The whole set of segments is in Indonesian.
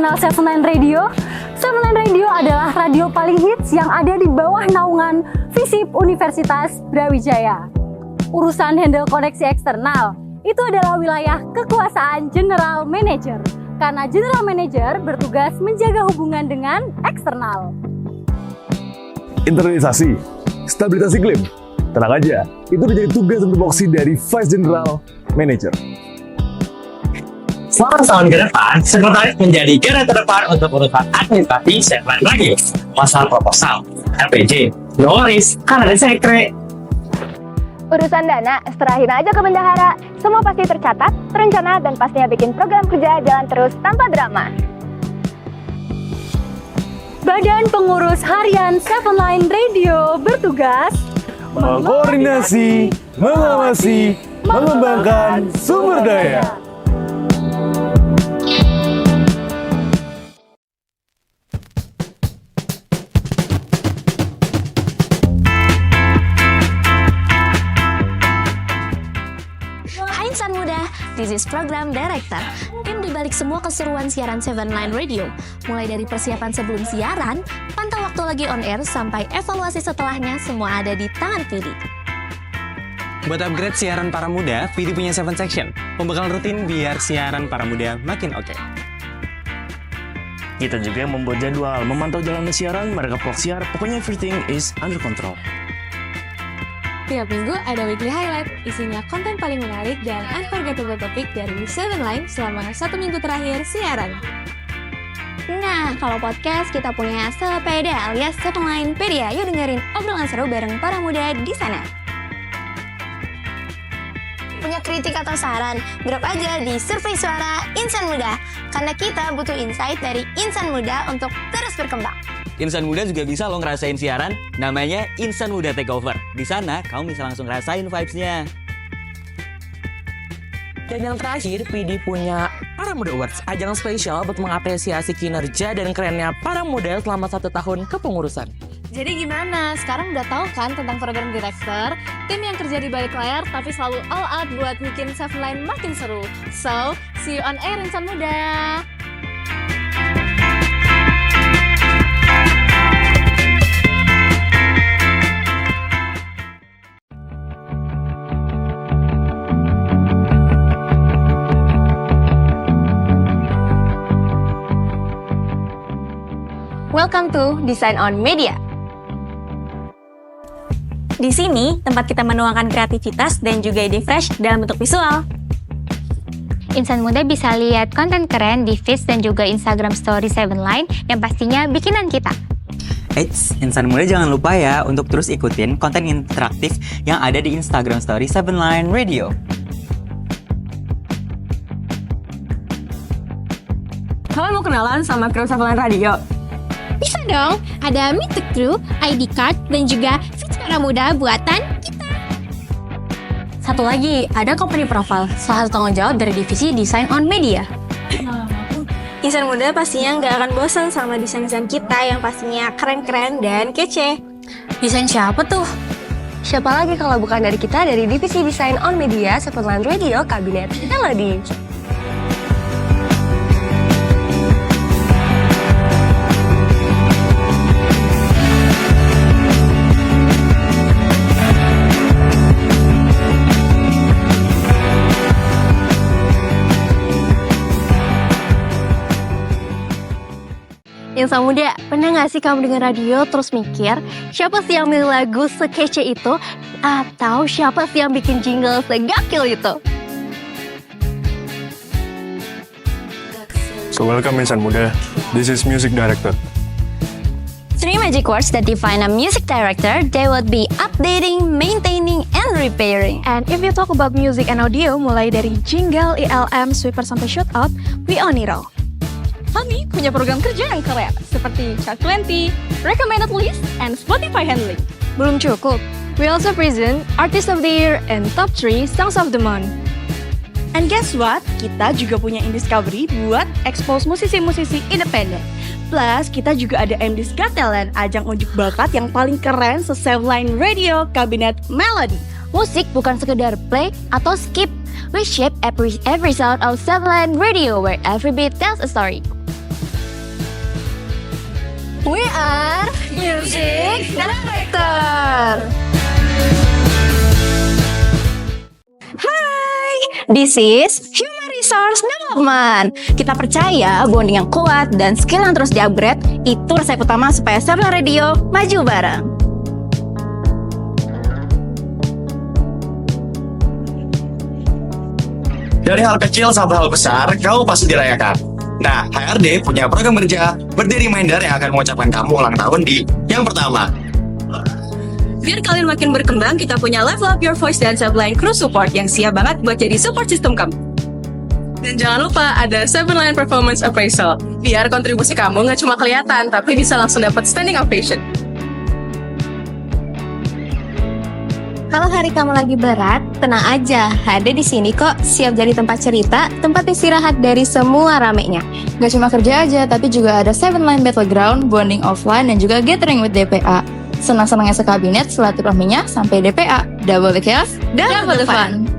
mengenal Seven Line Radio? Seven Line Radio adalah radio paling hits yang ada di bawah naungan FISIP Universitas Brawijaya. Urusan handle koneksi eksternal itu adalah wilayah kekuasaan General Manager, karena General Manager bertugas menjaga hubungan dengan eksternal. Internalisasi, stabilitas iklim. Tenang aja, itu udah jadi tugas dan tupoksi dari Vice General Manager. Selama tahun ke depan, sekretaris menjadi garda terdepan untuk urusan administrasi Seven Line Radio. Masalah proposal, RPG, no worries, kan ada sekre. Urusan dana, serahin aja ke bendahara. Semua pasti tercatat, terencana, dan pastinya bikin program kerja jalan terus tanpa drama. Badan Pengurus Harian Seven Line Radio bertugas mengkoordinasi, mengawasi, mengembangkan sumber daya. Insan Muda, this is Program Director. Tim dibalik semua keseruan siaran Seven Line Radio. Mulai dari persiapan sebelum siaran, pantau waktu lagi on air, sampai evaluasi setelahnya, semua ada di tangan Vidi. Buat upgrade siaran para muda, Vidi punya 7 section. Pembekalan rutin biar siaran para muda makin oke. Kita juga yang membuat jadwal, memantau jalannya siaran, mereka vlog siar, pokoknya everything is under control. Tiap minggu ada weekly highlight, isinya konten paling menarik dan unforgettable topik dari Seven Line selama 1 minggu terakhir siaran. Nah, kalau podcast kita punya Sepeda alias Seven Line Pedia. Yuk dengerin obrolan seru bareng para muda di sana. Punya kritik atau saran? Drop aja di survei suara Insan Muda. Karena kita butuh insight dari Insan Muda untuk terus berkembang. Insan Muda juga bisa lo ngerasain siaran, namanya Insan Muda Takeover. Di sana, kamu bisa langsung ngerasain vibes-nya. Dan yang terakhir, PD punya Para Muda Awards, ajang spesial buat mengapresiasi kinerja dan kerennya para muda selama 1 tahun kepengurusan. Jadi gimana? Sekarang udah tahu kan tentang program director, tim yang kerja di balik layar tapi selalu all out buat bikin Seven Line makin seru. So, see you on air Insan Muda! Welcome to Design on Media. Di sini, tempat kita menuangkan kreativitas dan juga ide fresh dalam bentuk visual. Insan Muda bisa lihat konten keren di feeds dan juga Instagram Story Seven Line yang pastinya bikinan kita. Eits, Insan Muda jangan lupa ya untuk terus ikutin konten interaktif yang ada di Instagram Story Seven Line Radio. Kalian mau kenalan sama kru Seven Line Radio? Bisa dong, ada Meet the Crew, ID card, dan juga feeds para muda buatan kita. Satu lagi, ada company profile, salah satu tanggung jawab dari divisi Design on Media. Insan Muda pastinya nggak akan bosan sama desain-desain kita yang pastinya keren-keren dan kece. Desain siapa tuh? Siapa lagi kalau bukan dari kita, dari divisi Design on Media, Seven Line Radio, Kabinet Melody. Insan Muda, pernah gak sih kamu dengar radio terus mikir, siapa sih yang milih lagu sekece itu? Atau siapa sih yang bikin jingle segakil itu? So welcome Insan Muda, this is Music Director. 3 magic words that define a music director. They would be updating, maintaining, and repairing. And if you talk about music and audio, mulai dari jingle, ELM, sweeper sampai shootout, we own it all. Kami punya program kerja yang keren, seperti Chart 20, Recommended List, and Spotify Handling. Belum cukup, we also present Artist of the Year and Top 3 Songs of the Month. And guess what? Kita juga punya Indiscovery buat expose musisi-musisi independen. Plus, kita juga ada MD's Got Talent, ajang unjuk bakat yang paling keren se-Seven Line Radio, Kabinet Melody. Musik bukan sekedar play atau skip. We shape every sound of Seven Line Radio, where every beat tells a story. We are Music Director. Hai, this is Human Resource Development. Kita percaya bonding yang kuat dan skill yang terus di-upgrade itu resep utama supaya Seven Radio maju bareng. Dari hal kecil sampai hal besar, kamu pasti dirayakan. Nah, HRD punya program kerja birthday reminder yang akan mengucapkan kamu ulang tahun di yang pertama. Biar kalian makin berkembang, kita punya Level Up Your Voice dan Seven Line Crew Support yang siap banget buat jadi support system kamu. Dan jangan lupa ada Seven Line Performance Appraisal. Biar kontribusi kamu nggak cuma kelihatan, tapi bisa langsung dapat standing ovation. Kalau hari kamu lagi berat, tenang aja. Ada di sini kok, siap jadi tempat cerita, tempat istirahat dari semua ramenya. Gak cuma kerja aja, tapi juga ada Seven Line Battleground, bonding offline, dan juga gathering with DPA. Senang-senangnya sekabinet, silaturahminya sampai DPA. Double the chaos, double the fun.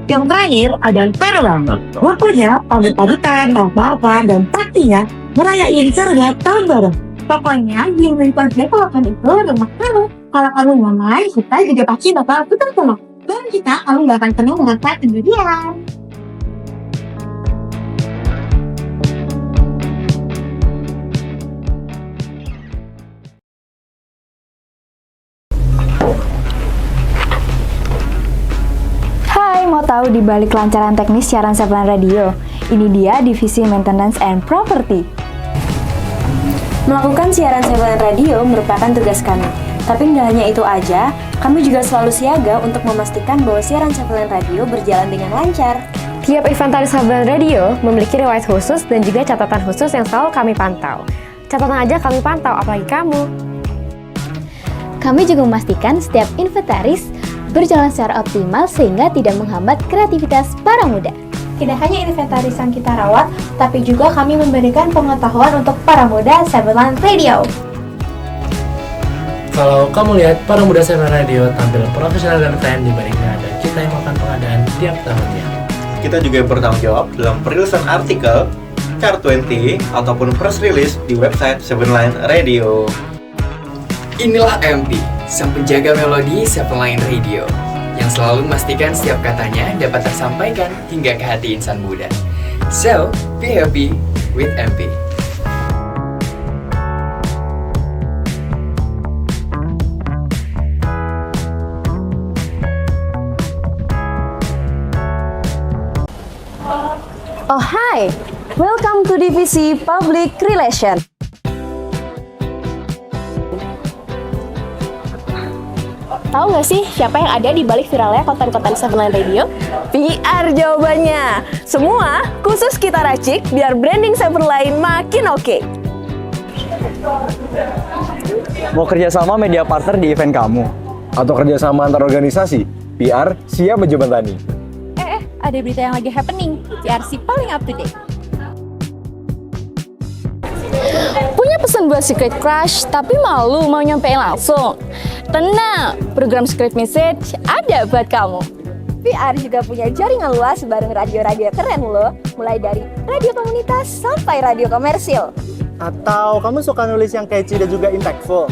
Yang terakhir ada parallel. Waktunya pamit-pamitan, apa-apa, dan pastinya merayain serentak tahun baru. Pokoknya Human Resource Development itu rumah kamu. Kalau kamu nyaman, kita juga pasti bakal tetap senang. Dan kamu gak akan pernah merasa sendirian. Hai, mau tahu di balik lancaran teknis siaran Seven Line Radio? Ini dia divisi Maintenance and Property. Melakukan siaran Seven Line Radio merupakan tugas kami. Tapi nggak hanya itu aja, kami juga selalu siaga untuk memastikan bahwa siaran Seven Line Radio berjalan dengan lancar. Tiap inventaris Seven Line Radio memiliki riwayat khusus dan juga catatan khusus yang selalu kami pantau. Catatan aja kami pantau, apalagi kamu. Kami juga memastikan setiap inventaris berjalan secara optimal sehingga tidak menghambat kreativitas para muda. Tidak hanya inventaris yang kita rawat, tapi juga kami memberikan pengetahuan untuk para muda Seven Line Radio. Kalau kamu lihat, para muda Seven Radio tampil profesional dan keren dibandingkan dan kita yang melakukan pengadaan tiap tahunnya. Kita juga bertanggung jawab dalam perilisan artikel, Chart 20, ataupun press release di website Seven Line Radio. Inilah MP, sang penjaga melodi Seven Line Radio, yang selalu memastikan setiap katanya dapat tersampaikan hingga ke hati insan muda. So, be happy with MP. Oh hai, welcome to divisi Public Relation. Tahu nggak sih siapa yang ada di balik viralnya konten-konten Seven Line Radio? PR jawabannya. Semua khusus kita racik biar branding Seven Line makin oke. Mau kerjasama media partner di event kamu? Atau kerjasama antar organisasi? PR siap menjembatani. Ada berita yang lagi happening, TRC paling up to date. Punya pesan buat secret crush, tapi malu mau nyampein langsung? Tenang, program Secret Message ada buat kamu. PR juga punya jaringan luas bareng radio-radio keren loh, mulai dari radio komunitas sampai radio komersil. Atau kamu suka nulis yang catchy dan juga impactful?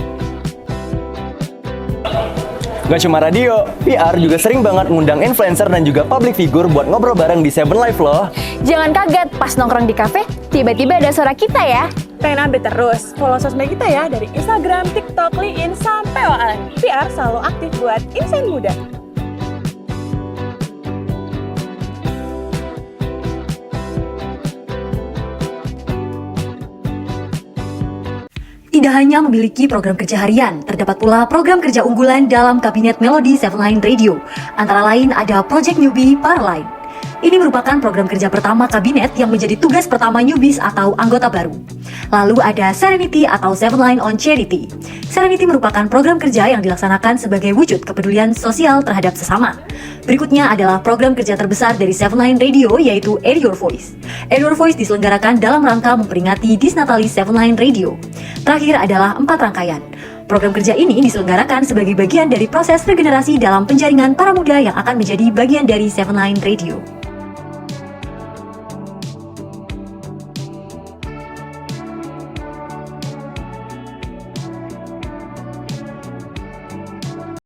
Gak cuma radio, PR juga sering banget ngundang influencer dan juga public figure buat ngobrol bareng di Seven Live loh. Jangan kaget pas nongkrong di kafe, tiba-tiba ada suara kita ya. Pengen update terus? Follow sosmed kita ya dari Instagram, TikTok, LinkedIn, sampai WhatsApp. PR selalu aktif buat insan muda. Tidak hanya memiliki program kerja harian, terdapat pula program kerja unggulan dalam Kabinet Melodi Seven Line Radio. Antara lain ada Project Newbie Parline. Ini merupakan program kerja pertama kabinet yang menjadi tugas pertama newbies atau anggota baru. Lalu ada Serenity atau Seven Line on Charity. Serenity merupakan program kerja yang dilaksanakan sebagai wujud kepedulian sosial terhadap sesama. Berikutnya adalah program kerja terbesar dari Seven Line Radio, yaitu Air Your Voice. Air Your Voice diselenggarakan dalam rangka memperingati Disnatalis Seven Line Radio. Terakhir adalah 4 rangkaian. Program kerja ini diselenggarakan sebagai bagian dari proses regenerasi dalam penjaringan para muda yang akan menjadi bagian dari Seven Line Radio.